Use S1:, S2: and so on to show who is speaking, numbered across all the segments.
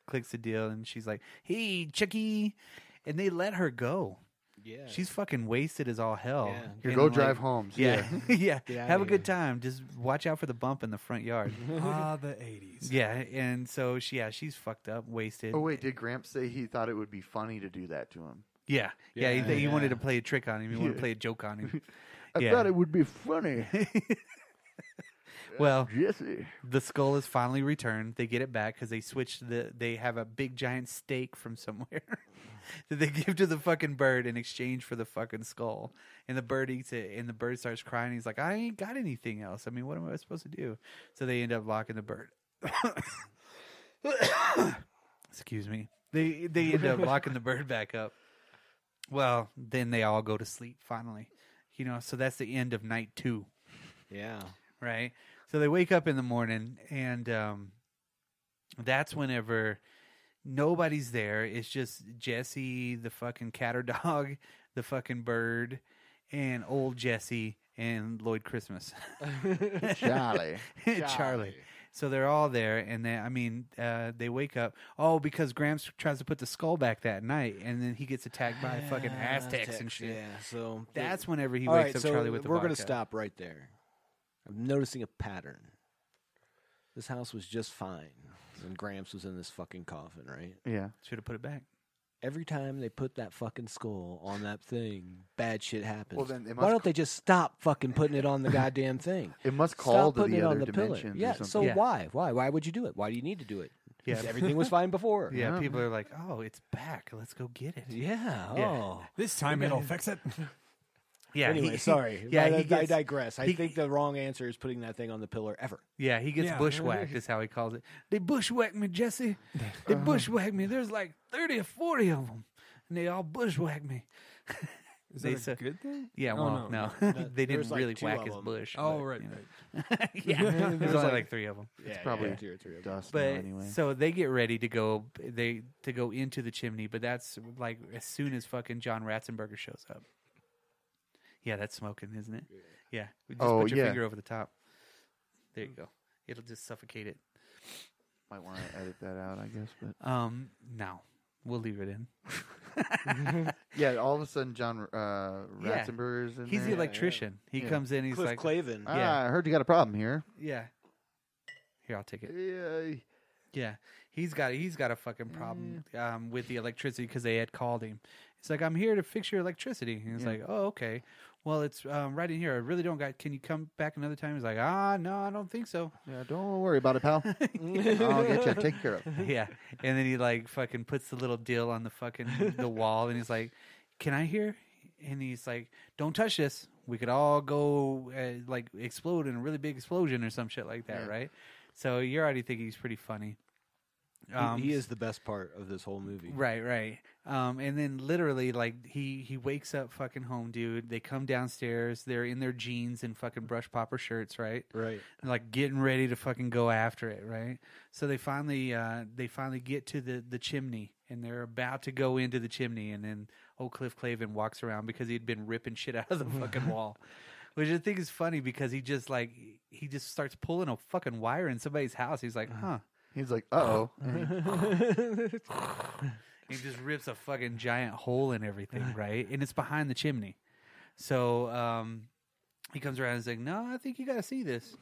S1: clicks the deal, and she's like, "Hey, Chucky," and they let her go.
S2: Yeah.
S1: She's fucking wasted as all hell.
S2: Yeah.
S3: Here,
S1: And,
S3: go
S1: like,
S3: drive home.
S1: Yeah, yeah.
S2: Get outta
S1: Have a
S2: here.
S1: good time. Just watch out for the bump in the front yard.
S4: The 80s.
S1: Yeah, and so she's fucked up, wasted.
S3: Oh wait, did Gramps say he thought it would be funny to do that to him?
S1: Yeah,
S2: Yeah,
S1: he wanted to
S2: yeah.
S1: play a trick on him. He wanted to play a joke on him.
S3: I
S1: Yeah.
S3: thought it would be funny.
S1: Well,
S3: Jesse.
S1: the skull is finally returned. They get it back because they have a big giant steak from somewhere that they give to the fucking bird in exchange for the fucking skull. And the bird eats it, and the bird starts crying. He's like, I ain't got anything else. I mean, what am I supposed to do? So they end up locking the bird. Excuse me. They end up locking the bird back up. Well, then they all go to sleep finally. So that's the end of night 2.
S2: Yeah.
S1: Right? So they wake up in the morning, and that's whenever nobody's there. It's just Jesse, the fucking cat or dog, the fucking bird, and old Jesse and Lloyd Christmas.
S3: Charlie.
S1: Charlie. So they're all there, and they wake up. Oh, because Gramps tries to put the skull back that night, and then he gets attacked by fucking Aztecs and shit.
S2: Yeah, so
S1: That's whenever he
S2: all
S1: wakes
S2: right,
S1: up
S2: so
S1: Charlie with the
S2: we're going
S1: vodka.
S2: to stop right there. I'm noticing a pattern. This house was just fine when Gramps was in this fucking coffin, right?
S3: Yeah.
S1: Should have put it back.
S2: Every time they put that fucking skull on that thing, bad shit happens.
S3: Well, then they
S2: Why
S3: must
S2: don't they just stop fucking putting it on the goddamn thing?
S3: It must call
S2: Stop
S3: to
S2: putting
S3: the
S2: it on
S3: other
S2: the pillar.
S3: dimensions.
S2: Yeah,
S3: or
S2: so
S3: something.
S1: Yeah.
S2: why? Why would you do it? Why do you need to do it?
S1: Yeah.
S2: Everything was fine before.
S1: Yeah,
S3: Yeah.
S1: people are like, oh, it's back. Let's go get it.
S2: Yeah.
S1: Yeah.
S2: Oh.
S4: This time it'll fix it.
S1: Yeah.
S2: Anyway, sorry.
S1: Yeah,
S2: I,
S1: he gets,
S2: I digress. I
S1: he-
S2: think the wrong answer is putting that thing on the pillar ever.
S1: Yeah, he gets
S4: Yeah.
S1: bushwhacked, is how he calls it. They bushwhacked me, Jesse. They bushwhacked me. There's like 30 or 40 of them, and they all bushwhacked me.
S4: Is
S1: They
S4: that a
S1: said-
S4: good thing?
S1: Yeah,
S4: Oh,
S1: well, no.
S2: No,
S1: they
S2: there's
S1: didn't
S2: like
S1: really
S2: 2
S1: whack
S2: of
S1: his
S2: them.
S1: bush.
S4: Oh,
S1: but,
S4: right.
S1: you know.
S4: right.
S1: Yeah, there's only
S2: like-
S1: like 3 of them.
S2: Yeah,
S3: probably
S2: yeah, 2 or 3 of them.
S3: Dust now,
S1: But
S3: anyway.
S1: so they get ready to go. To go into the chimney, but that's like as soon as fucking John Ratzenberger shows up. Yeah, that's smoking, isn't it? Yeah. Just
S3: Oh,
S1: put your
S3: yeah.
S1: finger over the top. There you go. It'll just suffocate it.
S3: Might want to edit that out, I guess. But
S1: No, we'll leave it in.
S3: yeah, all of a sudden, John Ratzenberger's in
S1: He's
S3: there.
S1: the electrician. He
S3: Yeah.
S1: comes in. He's
S2: Cliff
S1: like,
S2: Clavin.
S1: Yeah.
S3: I heard you got a problem here.
S1: yeah. Here, I'll take it.
S3: Yeah.
S1: Yeah, he's got a fucking problem with the electricity because they had called him. He's like, I'm here to fix your electricity. And he's
S3: Yeah.
S1: like, oh, okay. Well, it's right in here. I really don't got. Can you come back another time? He's like, no, I don't think so.
S3: Yeah, don't worry about it, pal. I'll get you taken care of.
S1: Yeah, and then he like fucking puts the little deal on the fucking the wall, and he's like, can I hear? And he's like, don't touch this. We could all go like explode in a really big explosion or some shit like that,
S3: Yeah.
S1: right? So you already think he's pretty funny.
S2: He is the best part of this whole movie.
S1: Right. And then literally, like, he wakes up fucking home, dude. They come downstairs. They're in their jeans and fucking brush popper shirts, right?
S2: Right.
S1: And, like, getting ready to fucking go after it, right? So they finally get to the chimney, and they're about to go into the chimney, and then old Cliff Clavin walks around because he'd been ripping shit out of the fucking wall. Which I think is funny because he just starts pulling a fucking wire in somebody's house. He's like, huh.
S3: He's like, uh-oh.
S1: He just rips a fucking giant hole in everything, right? And it's behind the chimney. So he comes around and he's like, no, I think you got to see this.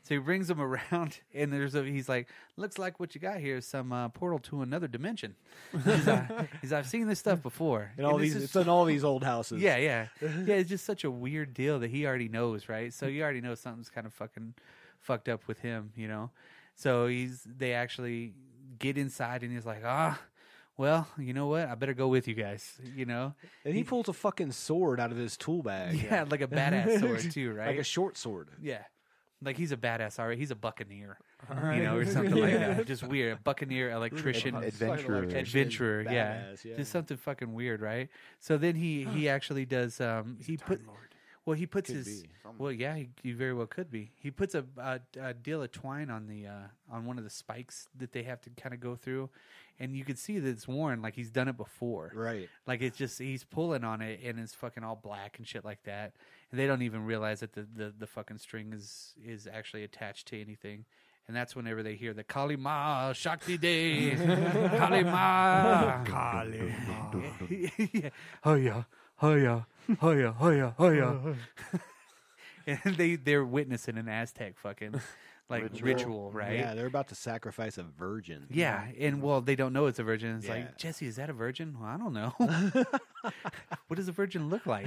S1: So he brings him around, and he's like, looks like what you got here is some portal to another dimension. I've seen this stuff before.
S2: And all
S1: this
S2: these,
S1: is-
S2: it's in all these old houses.
S1: yeah. It's just such a weird deal that he already knows, right? So you already know something's kind of fucking fucked up with him, you know? So they actually get inside, and he's like, well, you know what? I better go with you guys, you know?
S2: And he pulls a fucking sword out of his tool bag.
S1: Yeah, like a badass sword too, right?
S2: Like a short sword.
S1: Yeah. Like he's a badass, all right? He's a buccaneer, you know, or something like that. Just weird. A buccaneer, electrician, adventurer, yeah.
S2: Badass, yeah.
S1: Just something fucking weird, right? So then he actually does, he puts
S2: Could
S1: his,
S2: be.
S1: well, yeah, he very well could be. He puts a deal of twine on on one of the spikes that they have to kind of go through, and you can see that it's worn, like he's done it before.
S2: Right.
S1: Like it's just he's pulling on it, and it's fucking all black and shit like that. And they don't even realize that the fucking string is actually attached to anything. And that's whenever they hear the Kali Ma Shakti De Kali Ma. Yeah. Hoya, hoya, hoya, hoya, hoya. And they're witnessing an Aztec fucking ritual, right?
S2: Yeah, they're about to sacrifice a virgin.
S1: Yeah, and well, they don't know it's a virgin. It's
S2: Yeah.
S1: like, Jesse, is that a virgin? Well, I don't know. What does a virgin look like?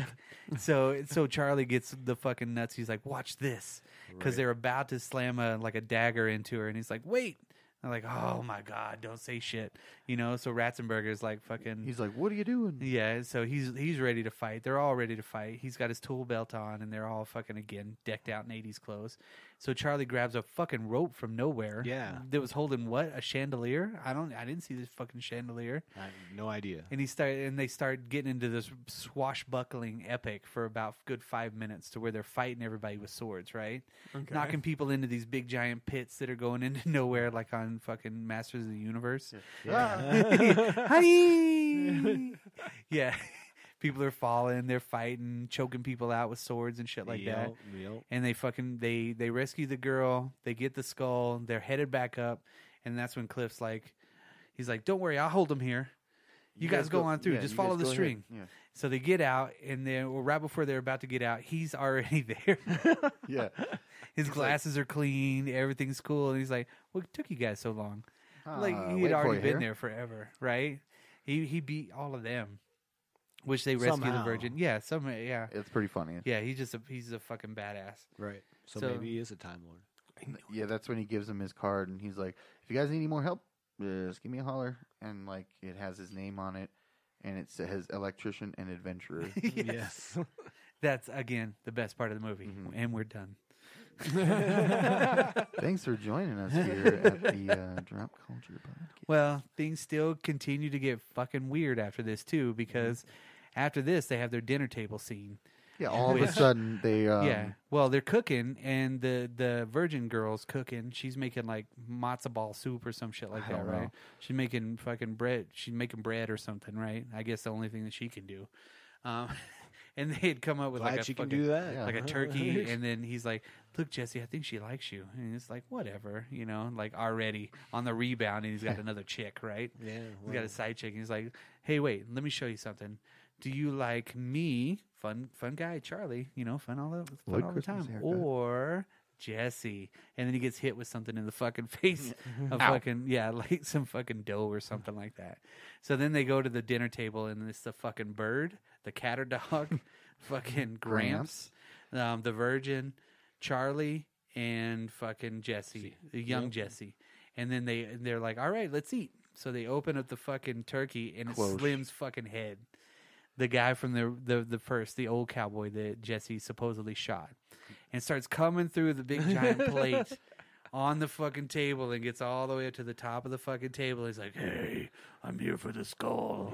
S1: So Charlie gets the fucking nuts. He's like, watch this, because they're about to slam a dagger into her, and he's like, wait. I'm like, oh my god, don't say shit, So Ratzenberger's like fucking.
S3: He's like, "What are you doing?"
S1: Yeah, so he's ready to fight. They're all ready to fight. He's got his tool belt on, and they're all fucking again decked out in 80s clothes. So Charlie grabs a fucking rope from nowhere.
S2: Yeah.
S1: That was holding what? A chandelier? I didn't see this fucking chandelier.
S2: I have no idea.
S1: And they start getting into this swashbuckling epic for about good 5 minutes, to where they're fighting everybody with swords, right?
S4: Okay.
S1: Knocking people into these big giant pits that are going into nowhere, like on fucking Masters of the Universe. Hi! Yeah. People are falling, they're fighting, choking people out with swords and shit like that.
S2: Yep.
S1: And they rescue the girl, they get the skull, they're headed back up, and that's when Cliff's like, he's like, don't worry, I'll hold them here. You guys go on through,
S3: yeah,
S1: just
S3: you
S1: follow
S3: guys
S1: the
S3: go
S1: string.
S3: ahead.
S1: So they get out, and then right before they're about to get out, he's already there.
S3: Yeah.
S1: His glasses are clean, everything's cool, and he's like, what took you guys so long? Like he
S3: wait
S1: had
S3: for
S1: already
S3: you
S1: been
S3: here.
S1: there forever, right? He beat all of them, which they rescue the
S2: Somehow.
S1: virgin. Yeah, yeah,
S3: It's pretty funny.
S1: yeah. He's a fucking badass.
S2: Right. So
S1: So-
S2: maybe he is a Time Lord.
S3: Yeah, that's when he gives him his card, and he's like, "If you guys need any more help, just give me a holler." And like, it has his name on it, and it says electrician and adventurer.
S2: Yes.
S1: That's again the best part of the movie, and we're done.
S3: Thanks for joining us here at the Drop Culture Podcast.
S1: Well, things still continue to get fucking weird after this too, because after this they have their dinner table scene.
S3: Yeah, all of a sudden they
S1: Yeah, well, they're cooking, and the virgin girl's cooking. She's making like matzo ball soup or some shit like
S3: I
S1: that,
S3: don't
S1: right?
S3: know.
S1: She's making fucking bread. She's making bread or something, right? I guess the only thing that she can do. And they had come up with
S2: Glad
S1: like a
S2: she can
S1: fucking,
S2: do that.
S3: Yeah.
S1: like a turkey, and then he's like, "Look, Jesse, I think she likes you." And it's like, whatever, like already on the rebound, and he's got another chick, right?
S2: Yeah.
S1: He's got a side chick, and he's like, "Hey, wait, let me show you something. Do you like me, fun guy, Charlie? Fun all the
S3: Christmas
S1: time,
S3: haircut.
S1: or Jesse?" And then he gets hit with something in the fucking face, of fucking like some fucking dough or something like that. So then they go to the dinner table, and it's the fucking bird, the cat or dog, fucking Gramps, the virgin, Charlie, and fucking Jesse, the young Jesse. And then they're like, "All right, let's eat." So they open up the fucking turkey, and it's
S3: Close.
S1: Slim's fucking head. The guy from the old cowboy that Jesse supposedly shot, and starts coming through the big giant plate on the fucking table, and gets all the way up to the top of the fucking table. He's like, "Hey, I'm here for the skull."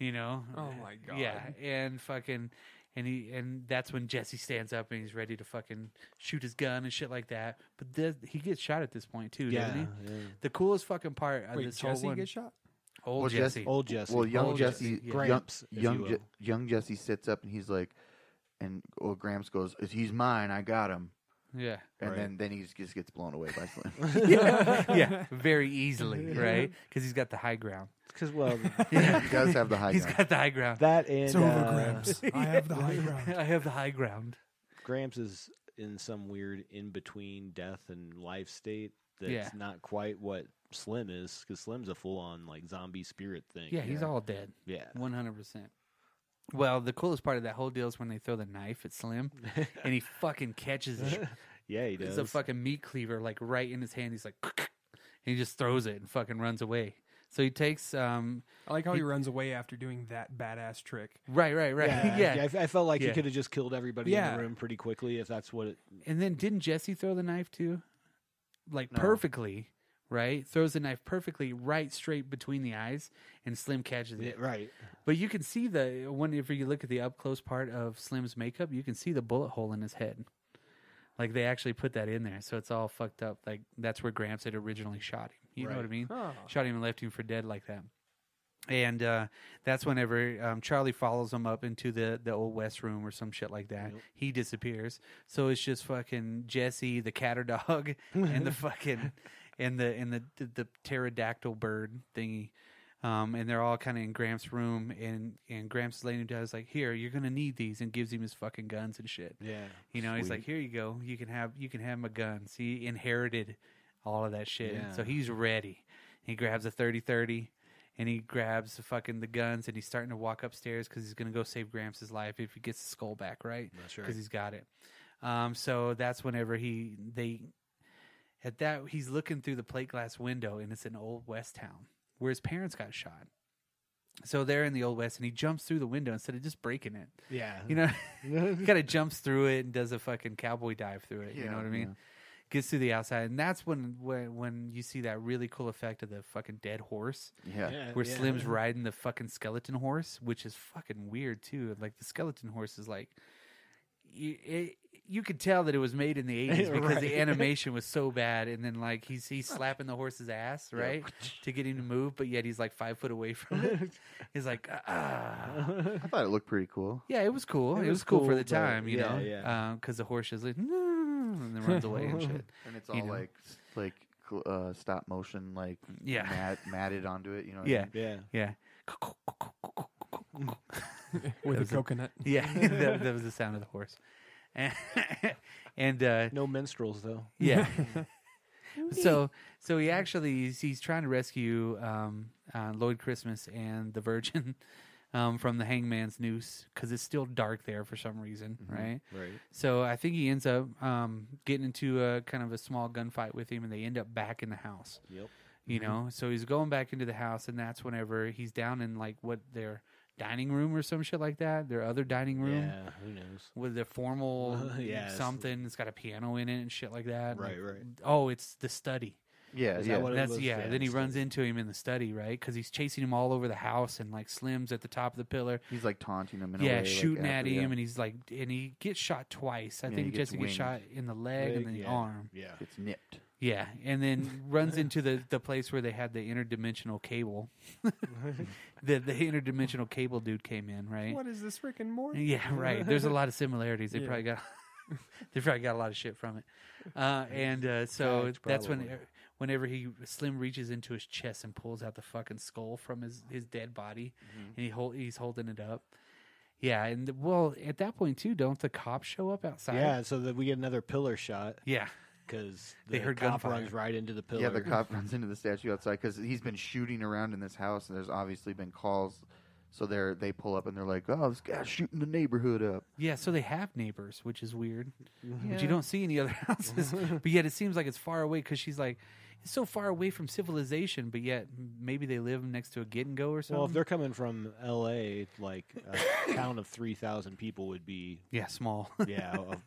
S1: Yeah.
S4: Oh my god.
S1: Yeah, and fucking, and that's when Jesse stands up and he's ready to fucking shoot his gun and shit like that. But he gets shot at this point too, doesn't he?
S2: Yeah.
S1: The coolest fucking part of
S4: Wait,
S1: this
S4: Jesse
S1: whole one,
S4: gets shot?
S1: old
S3: Well,
S1: Jesse.
S2: Old Jesse.
S3: Well, young
S1: Old
S3: Jesse,
S1: Jesse, yeah.
S2: Gramps, if you will.
S3: young Jesse sits up and he's like, and Gramps goes, "He's mine. I got him."
S1: Yeah.
S3: And
S2: Right.
S3: then he just gets blown away by Slim.
S1: Yeah, very easily, right? Because he's got the high ground.
S2: Because, well,
S3: He does have the high
S1: He's
S3: ground.
S1: got the high ground.
S2: that and
S4: It's over, Gramps. I have the high ground.
S1: I have the high ground.
S2: Gramps is in some weird in-between death and life state that's
S1: Yeah.
S2: not quite what Slim is, because Slim's a full-on, like, zombie spirit thing.
S1: Yeah, he's all dead.
S2: Yeah.
S1: 100%. Well, the coolest part of that whole deal is when they throw the knife at Slim, and he fucking catches it.
S2: Yeah, he does.
S1: It's a fucking meat cleaver, like right in his hand. He's like, and he just throws it and fucking runs away. So he takes,
S4: I like how he runs away after doing that badass trick.
S1: right.
S2: Yeah,
S1: Yeah.
S2: I felt like
S1: Yeah.
S2: he could have just killed everybody in
S4: Yeah.
S2: the room pretty quickly if that's what it...
S1: And then didn't Jesse throw the knife too? Like
S3: No.
S1: perfectly, right? Throws the knife perfectly right straight between the eyes, and Slim catches it.
S2: Right.
S1: But you can see whenever you look at the up close part of Slim's makeup, you can see the bullet hole in his head. Like they actually put that in there, so it's all fucked up. Like that's where Gramps had originally shot him. You know what I mean?
S4: Oh.
S1: Shot him and left him for dead like that. And that's whenever Charlie follows him up into the old West room or some shit like that.
S2: Yep.
S1: He disappears. So it's just fucking Jesse, the cat or dog, and the fucking and the pterodactyl bird thingy. And they're all kind of in Gramps' room, and Gramps is laying him down. He's like, "Here, you're gonna need these," and gives him his fucking guns and shit.
S2: Yeah.
S1: You know, he's
S3: Sweet.
S1: like, "Here you go. You can have my guns." He inherited all of that shit,
S2: Yeah.
S1: so he's ready. He grabs a 30-30, and he grabs the guns, and he's starting to walk upstairs because he's gonna go save Gramps' life if he gets the skull back, right?
S2: That's right.
S1: Because he's got it. So that's whenever he's looking through the plate glass window, and it's an old West town where his parents got shot. So they're in the old West, and he jumps through the window instead of just breaking it.
S2: Yeah.
S1: You know, he kind of jumps through it and does a fucking cowboy dive through it. You know
S3: Yeah,
S1: what I mean?
S3: yeah.
S1: Gets through the outside, and that's when you see that really cool effect of the fucking dead horse,
S3: Yeah.
S1: where Slim's riding the fucking skeleton horse, which is fucking weird too. Like the skeleton horse is like, you could tell that it was made in the 80s because the
S2: Right.
S1: animation was so bad, and then like he's slapping the horse's ass, right, to get him to move, but yet he's like 5 foot away from it. He's like,
S3: I thought it looked pretty cool.
S1: yeah, it was cool.
S2: It
S1: It
S2: was
S1: was cool for
S2: cool,
S1: the
S2: but
S1: time, you
S2: yeah,
S1: know,
S2: yeah.
S1: because the horse is like, no, and then runs away and shit.
S3: And it's all
S1: You know.
S3: like stop motion, like
S1: Yeah.
S3: matted onto it. You know what
S1: Yeah.
S3: I mean?
S2: Yeah.
S1: Yeah.
S4: With
S1: was
S4: a coconut.
S1: Yeah, that was the sound of the horse. And
S2: No minstrels though.
S1: yeah. So he's trying to rescue Lloyd Christmas and the Virgin from the hangman's noose because it's still dark there for some reason, right?
S2: Right.
S1: So I think he ends up getting into a kind of a small gunfight with him, and they end up back in the house.
S2: Yep.
S1: You know, so he's going back into the house, and that's whenever he's down in like what their dining room or some shit like that, their other dining room
S2: Yeah. Who knows?
S1: with a formal
S2: Yeah, it's-
S1: something. It's got a piano in it and shit like that.
S2: Right,
S1: Like,
S2: right.
S1: Oh, it's the study.
S3: Yeah.
S2: Is
S3: yeah.
S2: that what it
S1: That's
S2: was?
S1: yeah. Then he
S2: it's
S1: runs
S2: like-
S1: into him in the study, right? Because he's chasing him all over the house, and like Slim's at the top of the pillar.
S3: He's like taunting him in a
S1: Yeah,
S3: way. like,
S1: shooting at
S3: after-
S1: him,
S3: yeah.
S1: and he's like, and he gets shot twice. I
S3: Yeah,
S1: think
S3: he gets
S1: Jesse gets
S3: winged.
S1: shot in the leg and then the
S2: yeah.
S1: arm.
S2: Yeah.
S3: It's nipped.
S1: Yeah, and then runs into the place where they had the interdimensional cable. the interdimensional cable dude came in, right?
S4: What is this, Rick and Morty?
S1: Yeah, right. There's a lot of similarities. They
S4: Yeah.
S1: probably got they probably got a lot of shit from it. So
S2: Facts,
S1: that's
S2: probably.
S1: whenever Slim reaches into his chest and pulls out the fucking skull from his dead body, and he's holding it up. Yeah, and well, at that point too, don't the cops show up outside?
S2: Yeah. So that we get another pillar shot
S1: Yeah.
S2: because
S1: They
S2: the
S1: heard
S2: cop
S1: gunfire.
S2: runs right into the pillar.
S3: Yeah, the cop runs into the statue outside because he's been shooting around in this house, and there's obviously been calls. So they pull up and they're like, "Oh, this guy's shooting the neighborhood up."
S1: Yeah, so they have neighbors, which is weird. But
S3: Yeah.
S1: you don't see any other houses. But yet it seems like it's far away because she's like, it's so far away from civilization, but yet maybe they live next to a get and go or something.
S2: Well, if they're coming from L.A., like a town of 3,000 people would be,
S1: yeah, small.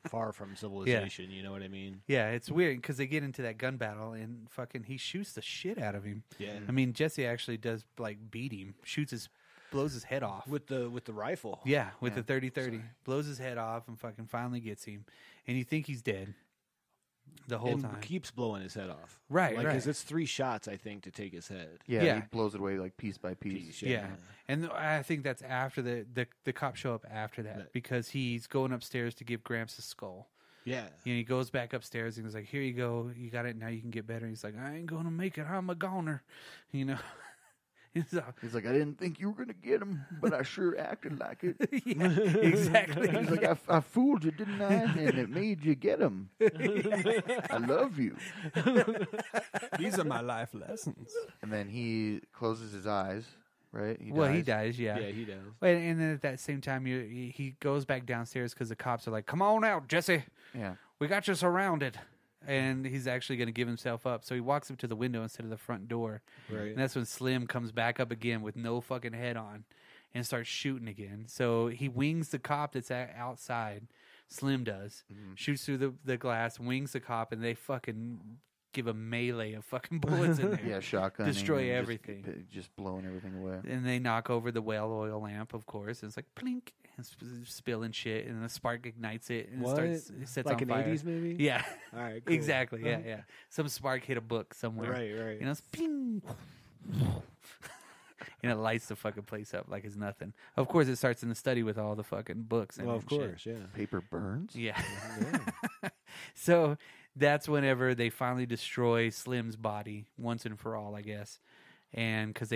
S2: far from civilization. You know what I mean?
S1: Yeah, it's weird because they get into that gun battle and fucking he shoots the shit out of him.
S2: Yeah.
S1: I mean, Jesse actually does like beat him, blows his head off.
S2: With the rifle.
S1: Yeah, with
S3: Yeah.
S1: the 30-30. Blows his head off and fucking finally gets him. And you think he's dead the whole
S2: and
S1: time.
S2: keeps blowing his head off.
S1: Right,
S2: Like,
S1: right.
S2: 'cause it's 3 shots, I think, to take his head.
S3: Yeah,
S1: Yeah.
S3: he blows it away like piece by piece.
S1: Yeah. And I think that's after the cops show up after that
S2: Right.
S1: because he's going upstairs to give Gramps a skull.
S2: Yeah.
S1: And he goes back upstairs and he's like, "Here you go. You got it. Now you can get better." And he's like, "I ain't going to make it. I'm a goner." You know? So,
S3: He's like, "I didn't think you were gonna get him, but I sure acted like it."
S1: yeah, exactly.
S3: He's like, I fooled you, didn't I? And it made you get him. I love you.
S4: These are my life lessons.
S3: And then he closes his eyes, right? He
S1: Well, he dies, yeah.
S2: Yeah, he does.
S1: Wait, and then at that same time, he goes back downstairs because the cops are like, "Come on out, Jesse.
S3: Yeah.
S1: We got you surrounded." And he's actually going to give himself up. So he walks up to the window instead of the front door.
S2: Right.
S1: And that's when Slim comes back up again with no fucking head on and starts shooting again. So he wings the cop that's outside. Slim does. Shoots through the glass, wings the cop, and they fucking give a melee of fucking bullets in there.
S3: Yeah, shotgun.
S1: Destroy everything.
S3: Just blowing everything away.
S1: And they knock over the whale oil lamp, of course. And it's like plink, and spilling shit, and the spark ignites it, and
S2: What?
S1: it sets
S2: Like
S1: on
S2: an
S1: fire.
S2: 80s movie?
S1: Yeah,
S2: All right, cool.
S1: exactly. Yeah, yeah. Some spark hit a book somewhere.
S2: Right, right.
S1: You know, it's ping. and it lights the fucking place up like it's nothing. Of course, it starts in the study with all the fucking books. And
S2: Well, of
S1: shit.
S2: course, yeah.
S3: Paper burns.
S1: Yeah.
S2: Yeah.
S1: So that's whenever they finally destroy Slim's body once and for all, I guess. And because